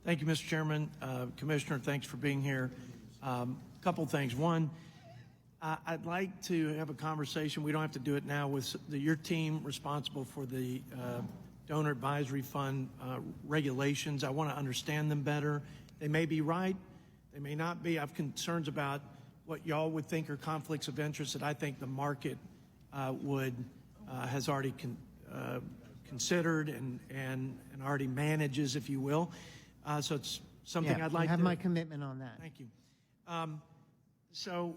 Thank you, Mr. Chairman. Commissioner, thanks for being here. A couple things. One, I'd like to have a conversation. We don't have to do it now with your team responsible for the donor advisory fund regulations. I want to understand them better. They may be right. They may not be. I have concerns about what y'all would think are conflicts of interest that I think the market has already considered and already manages, if you will. So it's something I'd like to have my commitment on that. Thank you. So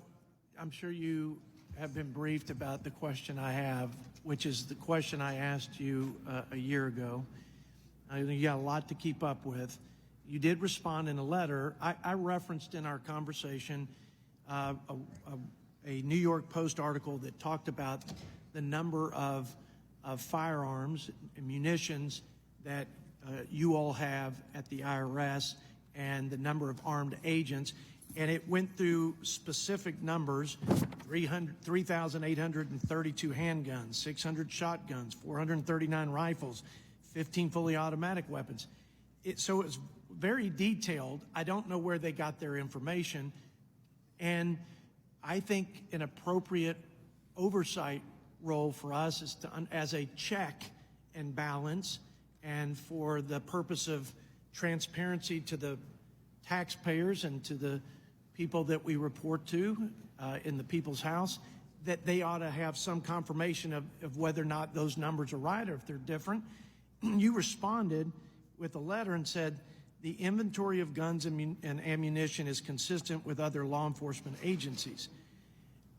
I'm sure you have been briefed about the question I have, which is the question I asked you a year ago. You got a lot to keep up with. You did respond in a letter. I referenced in our conversation a New York Post article that talked about the number of firearms and munitions that you all have at the IRS and the number of armed agents. And it went through specific numbers: 3,832 handguns, 600 shotguns, 439 rifles, 15 fully automatic weapons. So it's very detailed. I don't know where they got their information. And I think an appropriate oversight role for us is to, as a check and balance, and for the purpose of transparency to the taxpayers and to the people that we report to in the People's House, that they ought to have some confirmation of whether or not those numbers are right or if they're different. You responded with a letter and said, the inventory of guns and ammunition is consistent with other law enforcement agencies.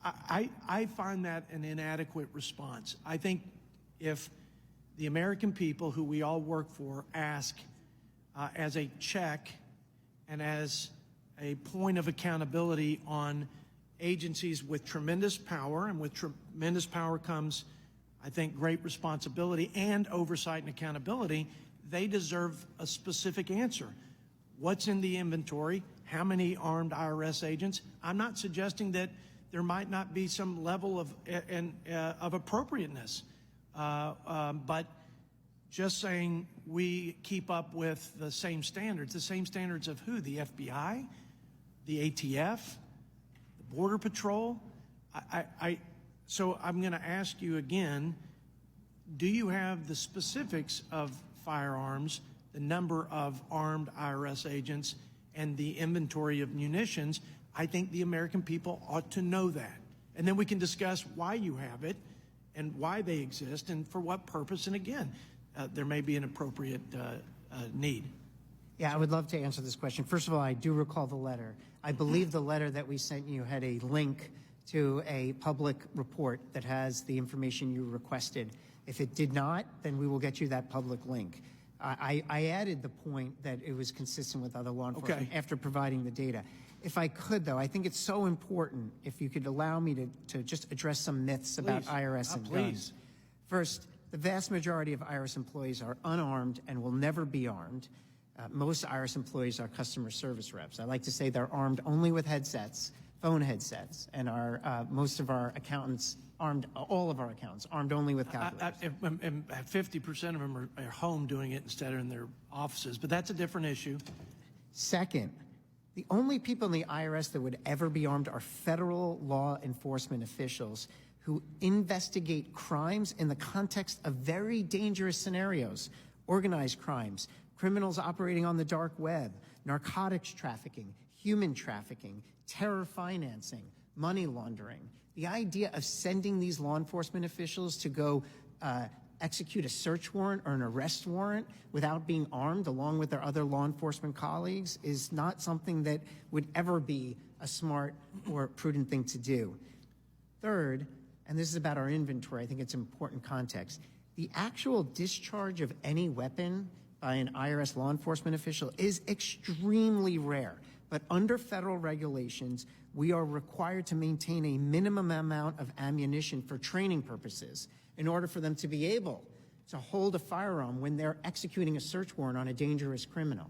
I find that an inadequate response. I think if the American people who we all work for ask as a check and as a point of accountability on agencies with tremendous power, and with tremendous power comes, I think, great responsibility and oversight and accountability, they deserve a specific answer. What's in the inventory? How many armed IRS agents? I'm not suggesting that there might not be some level of appropriateness, but just saying we keep up with the same standards of who? The FBI, the ATF, the Border Patrol. So I'm going to ask you again, do you have the specifics of firearms, the number of armed IRS agents, and the inventory of munitions? I think the American people ought to know that. And then we can discuss why you have it and why they exist and for what purpose. And again, there may be an appropriate need. Yeah, I would love to answer this question. First of all, I do recall the letter. I believe the letter that we sent you had a link to a public report that has the information you requested. If it did not, then we will get you that public link. I added the point that it was consistent with other law enforcement after providing the data. If I could, though, I think it's so important, if you could allow me to just address some myths about IRS and guns. First, the vast majority of IRS employees are unarmed and will never be armed. Most IRS employees are customer service reps. I like to say they're armed only with headsets, phone headsets, and most of our accountants all of our accountants armed only with calculators. And 50% of them are home doing it instead of in their offices, but that's a different issue. Second, the only people in the IRS that would ever be armed are federal law enforcement officials who investigate crimes in the context of very dangerous scenarios: organized crimes, criminals operating on the dark web, narcotics trafficking, human trafficking, terror financing, money laundering. The idea of sending these law enforcement officials to go execute a search warrant or an arrest warrant without being armed along with their other law enforcement colleagues is not something that would ever be a smart or prudent thing to do. Third, and this is about our inventory, I think it's important context, the actual discharge of any weapon by an IRS law enforcement official is extremely rare. But under federal regulations, we are required to maintain a minimum amount of ammunition for training purposes in order for them to be able to hold a firearm when they're executing a search warrant on a dangerous criminal.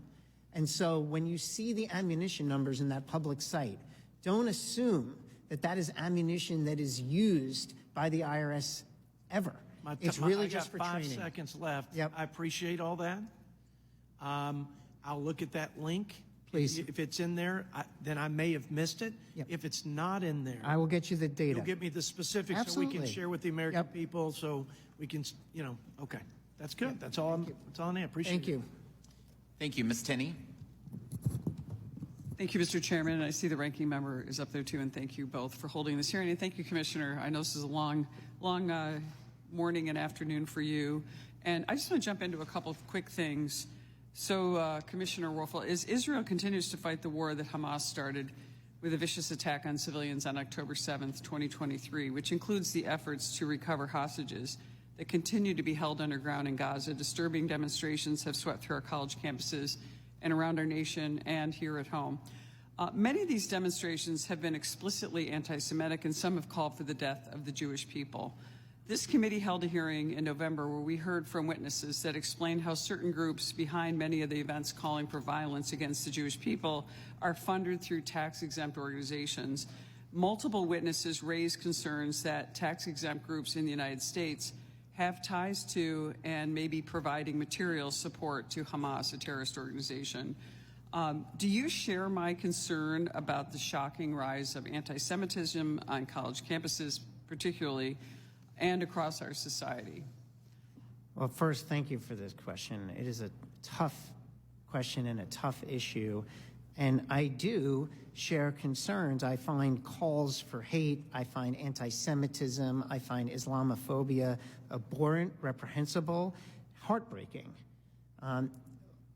And so when you see the ammunition numbers in that public site, don't assume that that is ammunition that is used by the IRS ever. It's really just for training. 5 seconds left. Yep. I appreciate all that. I'll look at that link. Please. If it's in there, then I may have missed it. Yep. If it's not in there, I will get you the data. you'll get me the specifics so we can Absolutely. share with the American Yep. people so we can, okay. That's good. That's all that's all I appreciate Thank it. you. Thank you. Ms. Tenney? Thank you, Mr. Chairman. I see the ranking member is up there too, and thank you both for holding this hearing. And thank you, Commissioner. I know this is a long morning and afternoon for you. And I just want to jump into a couple of quick things. So, Commissioner Werfel, as Israel continues to fight the war that Hamas started with a vicious attack on civilians on October 7th, 2023, which includes the efforts to recover hostages that continue to be held underground in Gaza, disturbing demonstrations have swept through our college campuses and around our nation and here at home. Many of these demonstrations have been explicitly anti-Semitic, and some have called for the death of the Jewish people. This committee held a hearing in November where we heard from witnesses that explained how certain groups behind many of the events calling for violence against the Jewish people are funded through tax-exempt organizations. Multiple witnesses raised concerns that tax-exempt groups in the United States have ties to and may be providing material support to Hamas, a terrorist organization. Do you share my concern about the shocking rise of anti-Semitism on college campuses, particularly, and across our society? Well, first, thank you for this question. It is a tough question and a tough issue. And I do share concerns. I find calls for hate. I find anti-Semitism. I find Islamophobia abhorrent, reprehensible, heartbreaking.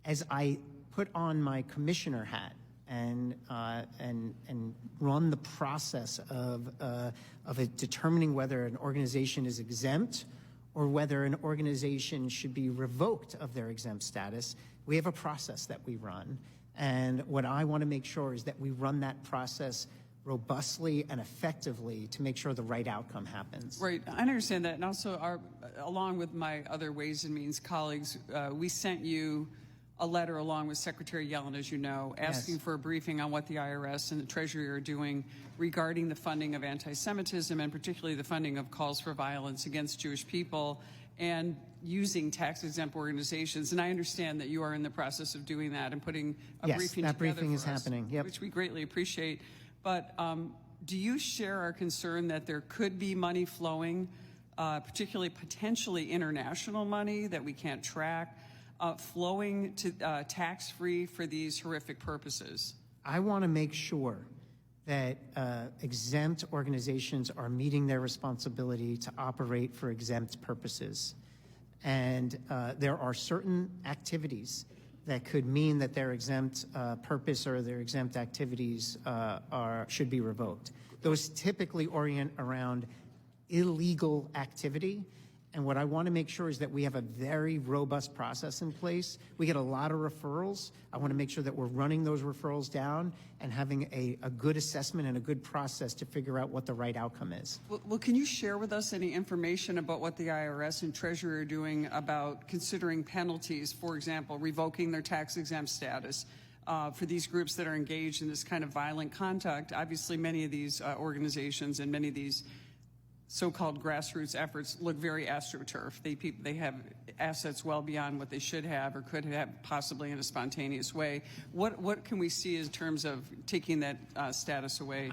As I put on my commissioner hat and run the process of determining whether an organization is exempt or whether an organization should be revoked of their exempt status, we have a process that we run. And what I want to make sure is that we run that process robustly and effectively to make sure the right outcome happens. Right, I understand that. And also, along with my other Ways and Means colleagues, we sent you a letter along with Secretary Yellen, as you know, asking Yes. for a briefing on what the IRS and the Treasury are doing regarding the funding of anti-Semitism and particularly the funding of calls for violence against Jewish people and using tax-exempt organizations. And I understand that you are in the process of doing that and putting a Yes, briefing that together briefing is for us, happening. Yep. which we greatly appreciate. But do you share our concern that there could be money flowing, particularly potentially international money that we can't track, flowing to tax-free for these horrific purposes? I want to make sure that exempt organizations are meeting their responsibility to operate for exempt purposes. And there are certain activities that could mean that their exempt purpose or their exempt activities should be revoked. Those typically orient around illegal activity. And what I want to make sure is that we have a very robust process in place. We get a lot of referrals. I want to make sure that we're running those referrals down and having a good assessment and a good process to figure out what the right outcome is. Well, can you share with us any information about what the IRS and Treasury are doing about considering penalties, for example, revoking their tax-exempt status for these groups that are engaged in this kind of violent conduct? Obviously, many of these organizations and many of these so-called grassroots efforts look very astroturf. They have assets well beyond what they should have or could have possibly in a spontaneous way. What can we see in terms of taking that status away?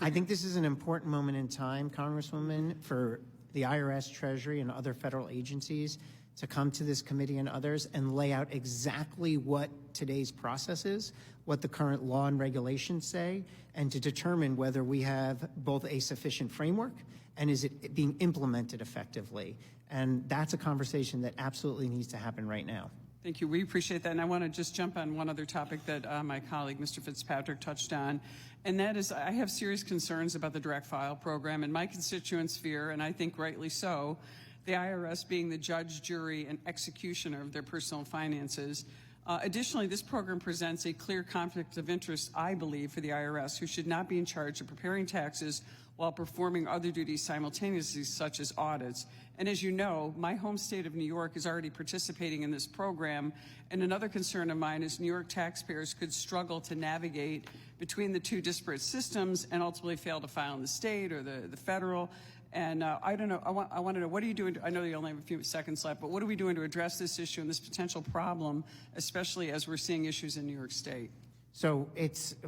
I think this is an important moment in time, Congresswoman, for the IRS, Treasury, and other federal agencies to come to this committee and others and lay out exactly what today's process is, what the current law and regulations say, and to determine whether we have both a sufficient framework and is it being implemented effectively. And that's a conversation that absolutely needs to happen right now. Thank you. We appreciate that. And I want to just jump on one other topic that my colleague, Mr. Fitzpatrick, touched on. And that is, I have serious concerns about the direct file program. In my constituents fear, and I think rightly so, the IRS being the judge, jury, and executioner of their personal finances. Additionally, this program presents a clear conflict of interest, I believe, for the IRS, who should not be in charge of preparing taxes while performing other duties simultaneously, such as audits. And as you know, my home state of New York is already participating in this program. And another concern of mine is New York taxpayers could struggle to navigate between the two disparate systems and ultimately fail to file in the state or the federal. And I don't know, I want to know, what are you doing? I know you only have a few seconds left, but what are we doing to address this issue and this potential problem, especially as we're seeing issues in New York State? So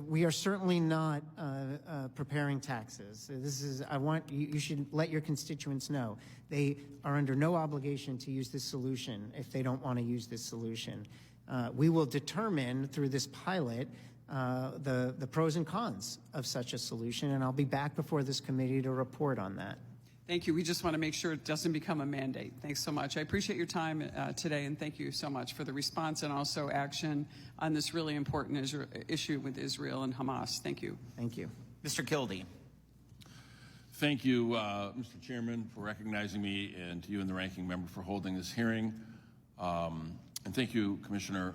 we are certainly not preparing taxes. This is, you should let your constituents know. They are under no obligation to use this solution if they don't want to use this solution. We will determine through this pilot the pros and cons of such a solution, and I'll be back before this committee to report on that. Thank you. We just want to make sure it doesn't become a mandate. Thanks so much. I appreciate your time today, and thank you so much for the response and also action on this really important issue with Israel and Hamas. Thank you. Thank you. Mr. Kildee. Thank you, Mr. Chairman, for recognizing me, and to you and the ranking member for holding this hearing. And thank you, Commissioner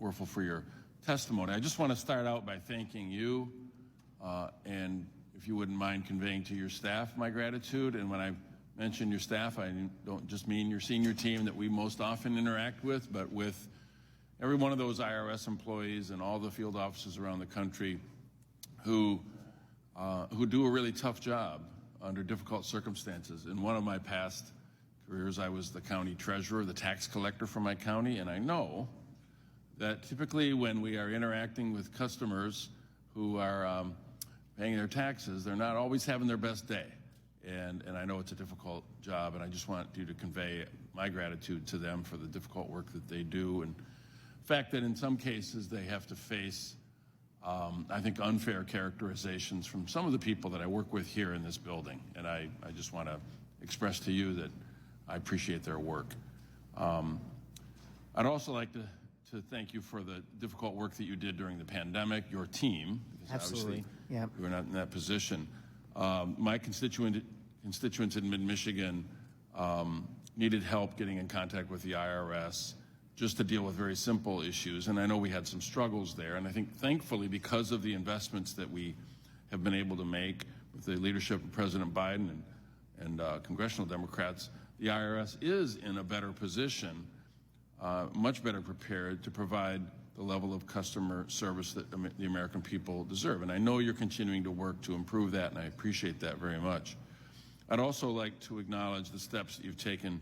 Werfel, for your testimony. I just want to start out by thanking you, and if you wouldn't mind conveying to your staff my gratitude. And when I mention your staff, I don't just mean your senior team that we most often interact with, but with every one of those IRS employees and all the field offices around the country who do a really tough job under difficult circumstances. In one of my past careers, I was the county treasurer, the tax collector for my county, and I know that typically when we are interacting with customers who are paying their taxes, they're not always having their best day. And I know it's a difficult job, and I just want you to convey my gratitude to them for the difficult work that they do, and the fact that in some cases they have to face, I think, unfair characterizations from some of the people that I work with here in this building. And I just want to express to you that I appreciate their work. I'd also like to thank you for the difficult work that you did during the pandemic, your team, because Absolutely. Yeah. you were not in that position. My constituents in mid-Michigan needed help getting in contact with the IRS just to deal with very simple issues, and I know we had some struggles there, and I think thankfully because of the investments that we have been able to make with the leadership of President Biden and congressional Democrats, the IRS is in a better position, much better prepared to provide the level of customer service that the American people deserve. And I know you're continuing to work to improve that, and I appreciate that very much. I'd also like to acknowledge the steps that you've taken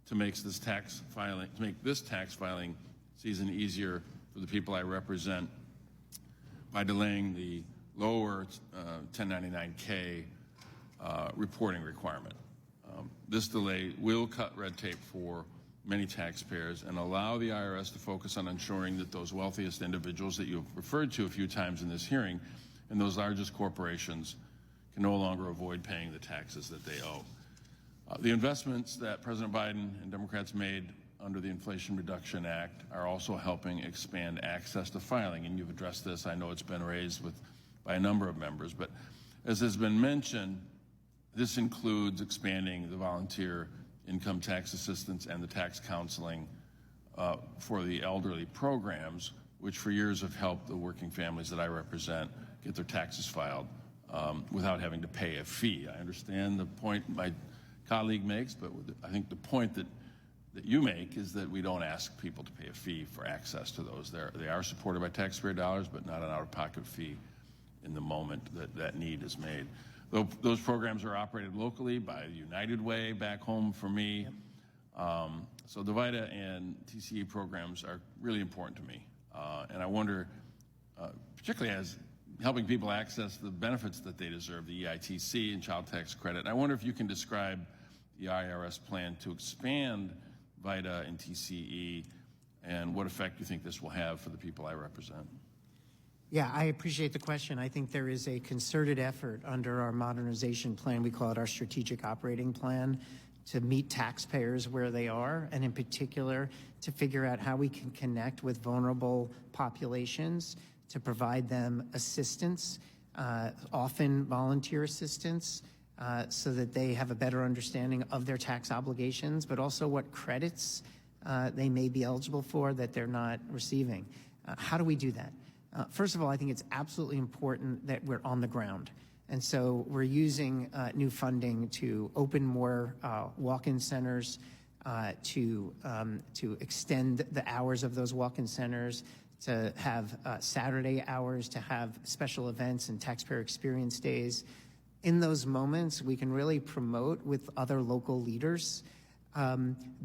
to make this tax filing season easier for the people I represent by delaying the lower 1099-K reporting requirement. This delay will cut red tape for many taxpayers and allow the IRS to focus on ensuring that those wealthiest individuals that you've referred to a few times in this hearing and those largest corporations can no longer avoid paying the taxes that they owe. The investments that President Biden and Democrats made under the Inflation Reduction Act are also helping expand access to filing, and you've addressed this. I know it's been raised by a number of members, but as has been mentioned, this includes expanding the volunteer income tax assistance and the tax counseling for the elderly programs, which for years have helped the working families that I represent get their taxes filed without having to pay a fee. I understand the point my colleague makes, but I think the point that you make is that we don't ask people to pay a fee for access to those. They are supported by taxpayer dollars, but not an out-of-pocket fee in the moment that need is made. Those programs are operated locally by United Way back home for me. Yep. So the VITA and TCE programs are really important to me. And I wonder, particularly as helping people access the benefits that they deserve, the EITC and child tax credit, I wonder if you can describe the IRS plan to expand VITA and TCE and what effect you think this will have for the people I represent. Yeah, I appreciate the question. I think there is a concerted effort under our modernization plan, we call it our strategic operating plan, to meet taxpayers where they are, and in particular, to figure out how we can connect with vulnerable populations to provide them assistance, often volunteer assistance, so that they have a better understanding of their tax obligations, but also what credits they may be eligible for that they're not receiving. How do we do that? First of all, I think it's absolutely important that we're on the ground. And so we're using new funding to open more walk-in centers, to extend the hours of those walk-in centers, to have Saturday hours, to have special events and taxpayer experience days. In those moments, we can really promote with other local leaders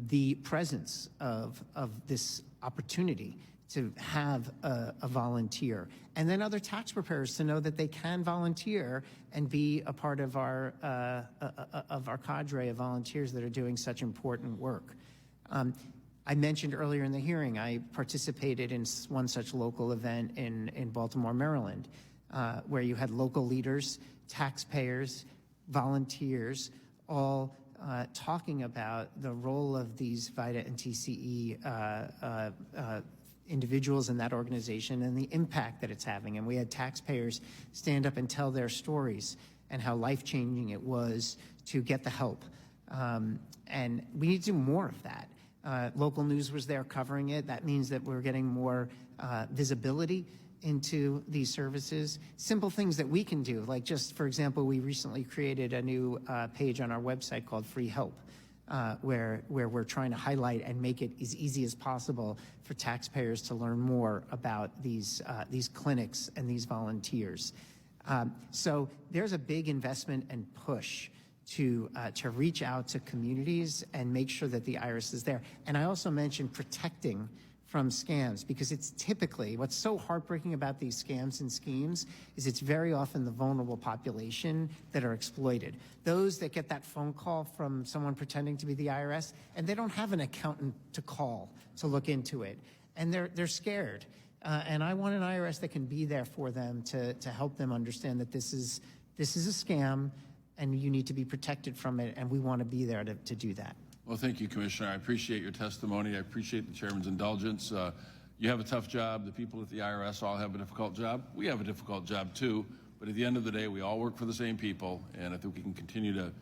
the presence of this opportunity to have a volunteer, and then other tax preparers to know that they can volunteer and be a part of our cadre of volunteers that are doing such important work. I mentioned earlier in the hearing, I participated in one such local event in Baltimore, Maryland, where you had local leaders, taxpayers, volunteers, all talking about the role of these VITA and TCE individuals in that organization and the impact that it's having. And we had taxpayers stand up and tell their stories and how life-changing it was to get the help. And we need to do more of that. Local news was there covering it. That means that we're getting more visibility into these services. Simple things that we can do, like just, for example, we recently created a new page on our website called Free Help, where we're trying to highlight and make it as easy as possible for taxpayers to learn more about these clinics and these volunteers. So there's a big investment and push to reach out to communities and make sure that the IRS is there. And I also mentioned protecting from scams, because it's typically, what's so heartbreaking about these scams and schemes is it's very often the vulnerable population that are exploited. Those that get that phone call from someone pretending to be the IRS, and they don't have an accountant to call to look into it, and they're scared. And I want an IRS that can be there for them to help them understand that this is a scam, and you need to be protected from it, and we want to be there to do that. Well, thank you, Commissioner. I appreciate your testimony. I appreciate the chairman's indulgence. You have a tough job. The people at the IRS all have a difficult job. We have a difficult job too, but at the end of the day, we all work for the same people, and I think we can continue to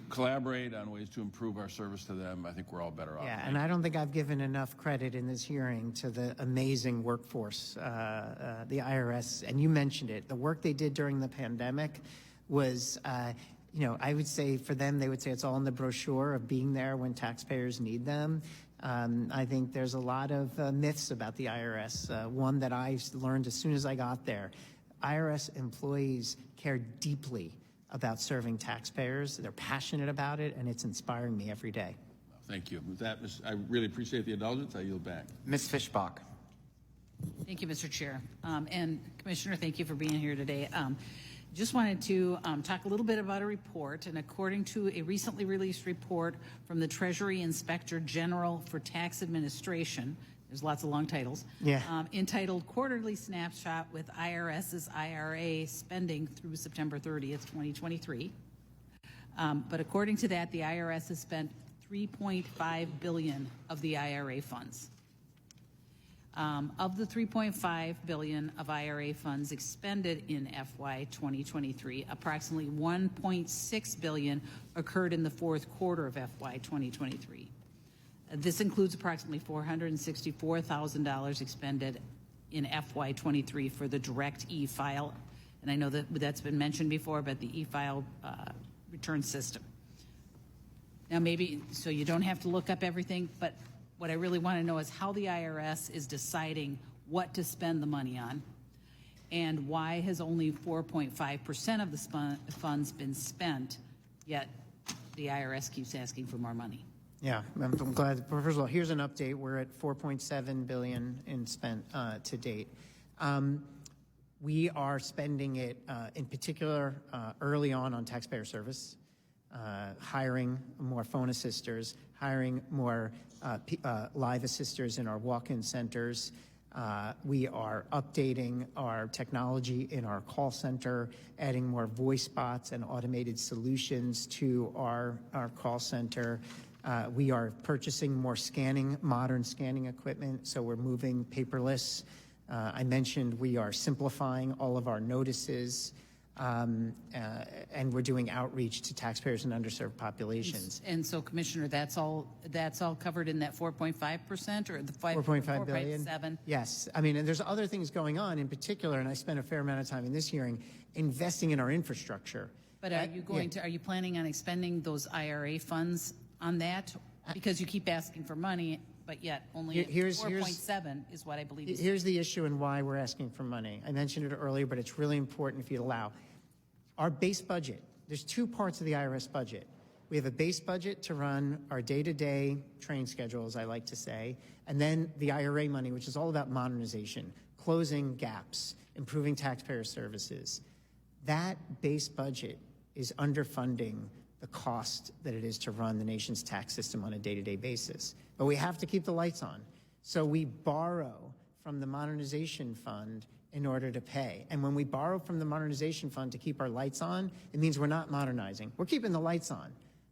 collaborate on ways to improve our service to them. I think we're all better off. Yeah, and I don't think I've given enough credit in this hearing to the amazing workforce, the IRS, and you mentioned it. The work they did during the pandemic was, I would say for them, they would say it's all in the brochure of being there when taxpayers need them. I think there's a lot of myths about the IRS. One that I learned as soon as I got there, IRS employees care deeply about serving taxpayers. They're passionate about it, and it's inspiring me every day. Thank you. With that, I really appreciate the indulgence. I yield back. Ms. Fishbach. Thank you, Mr. Chair. And Commissioner, thank you for being here today. Just wanted to talk a little bit about a report, and according to a recently released report from the Treasury Inspector General for Tax Administration, there's lots of long titles, entitled Quarterly Snapshot with IRS's IRA Spending through September 30th, 2023. But according to that, the IRS has spent $3.5 billion of the IRA funds. Of the $3.5 billion of IRA funds expended in FY 2023, approximately $1.6 billion occurred in the fourth quarter of FY 2023. This includes approximately $464,000 expended in FY 23 for the direct e-file, and I know that that's been mentioned before, but the e-file return system. Now maybe, so you don't have to look up everything, but what I really want to know is how the IRS is deciding what to spend the money on, and why has only 4.5% of the funds been spent, yet the IRS keeps asking for more money. Yeah, I'm glad. First of all, here's an update. We're at $4.7 billion in spent to date. We are spending it in particular early on taxpayer service, hiring more phone assisters, hiring more live assisters in our walk-in centers. We are updating our technology in our call center, adding more voice bots and automated solutions to our call center. We are purchasing more modern scanning equipment, so we're moving paperless. I mentioned we are simplifying all of our notices, and we're doing outreach to taxpayers in underserved populations. And so, Commissioner, that's all covered in that 4.5% or the 4.5 billion? 4.7? Yes. I mean, and there's other things going on in particular, and I spent a fair amount of time in this hearing investing in our infrastructure. But are you are you planning on expending those IRA funds on that? Because you keep asking for money, but yet only 4.7 is what I believe you said. Here's the issue and why we're asking for money. I mentioned it earlier, but it's really important if you'd allow. Our base budget, there's two parts of the IRS budget. We have a base budget to run our day-to-day train schedule, as I like to say, and then the IRA money, which is all about modernization, closing gaps, improving taxpayer services. That base budget is underfunding the cost that it is to run the nation's tax system on a day-to-day basis. But we have to keep the lights on. So we borrow from the modernization fund in order to pay. And when we borrow from the modernization fund to keep our lights on, it means we're not modernizing. We're keeping the lights on,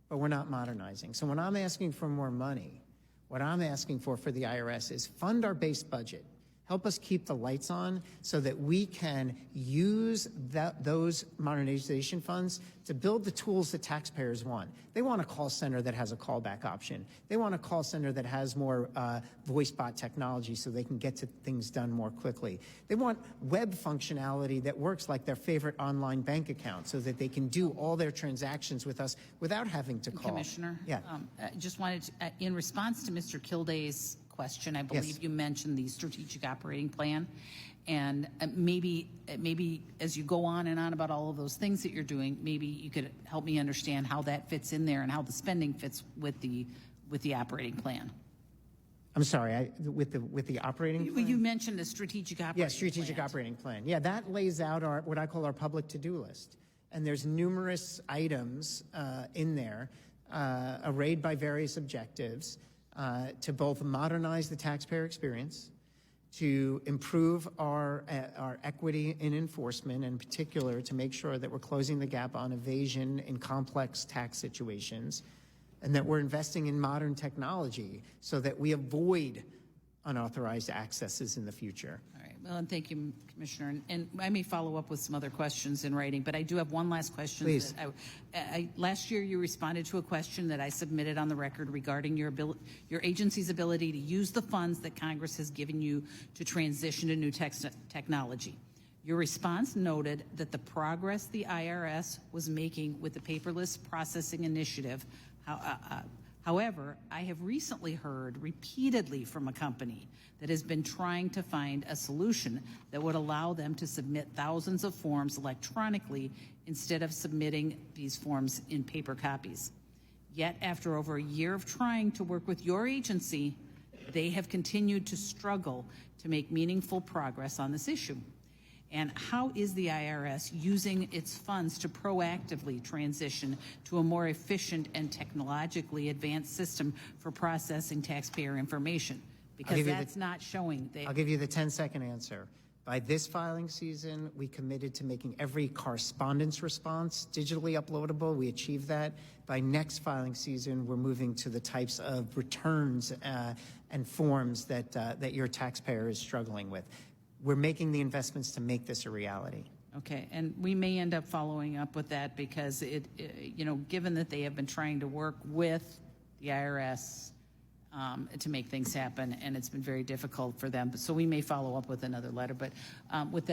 but we're not modernizing. So when I'm asking for more money, what I'm asking for the IRS is fund our base budget. Help us keep the lights on so that we can use those modernization funds to build the tools that taxpayers want. They want a call center that has a callback option. They want a call center that has more voice bot technology so they can get to things done more quickly. They want web functionality that works like their favorite online bank account so that they can do all their transactions with us without having to call. Commissioner? Yeah. I just wanted to, in response to Mr. Kilday's question, I believe Yes. you mentioned the strategic operating plan. And maybe as you go on and on about all of those things that you're doing, maybe you could help me understand how that fits in there and how the spending fits with the operating plan. I'm sorry, with the operating plan? You mentioned a strategic operating plan. Yeah, strategic operating plan. Yeah, that lays out what I call our public to-do list. And there's numerous items in there arrayed by various objectives to both modernize the taxpayer experience, to improve our equity in enforcement, in particular to make sure that we're closing the gap on evasion in complex tax situations, and that we're investing in modern technology so that we avoid unauthorized accesses in the future. All right. Well, and thank you, Commissioner. And I may follow up with some other questions in writing, but I do have one last question. Please. Last year, you responded to a question that I submitted on the record regarding your agency's ability to use the funds that Congress has given you to transition to new technology. Your response noted that the progress the IRS was making with the paperless processing initiative. However, I have recently heard repeatedly from a company that has been trying to find a solution that would allow them to submit thousands of forms electronically instead of submitting these forms in paper copies. Yet, after over a year of trying to work with your agency, they have continued to struggle to make meaningful progress on this issue. And how is the IRS using its funds to proactively transition to a more efficient and technologically advanced system for processing taxpayer information? Because that's not showing. I'll give you the 10-second answer. By this filing season, we committed to making every correspondence response digitally uploadable. We achieved that. By next filing season, we're moving to the types of returns and forms that your taxpayer is struggling with. We're making the investments to make this a reality. Okay, and we may end up following up with that because given that they have been trying to work with the IRS to make things happen, and it's been very difficult for them. So we may follow up with another letter. But with that.